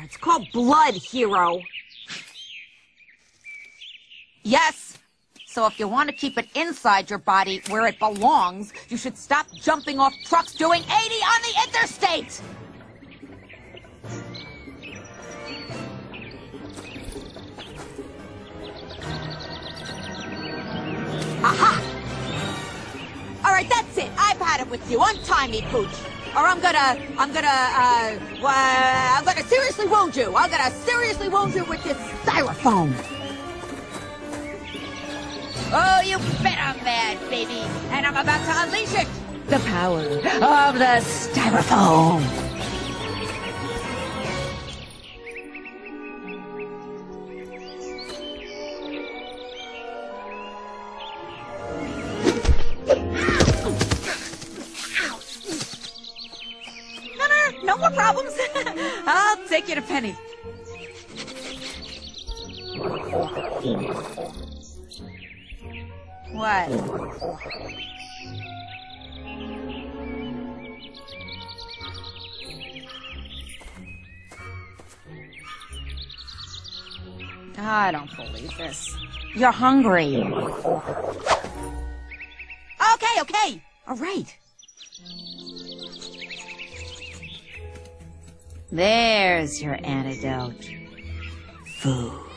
It's called blood, hero. Yes. So if you want to keep it inside your body where it belongs, you should stop jumping off trucks doing 80 on the interstate! Aha! All right, that's it. I've had it with you. Untie me, Pooch. Or I'm gonna seriously wound you. I'm gonna seriously wound you with this styrofoam. Oh, you bet I'm mad, baby. And I'm about to unleash it. The power of the styrofoam. No more problems. I'll take you to Penny. What? I don't believe this. You're hungry. Okay. All right. There's your antidote. Food.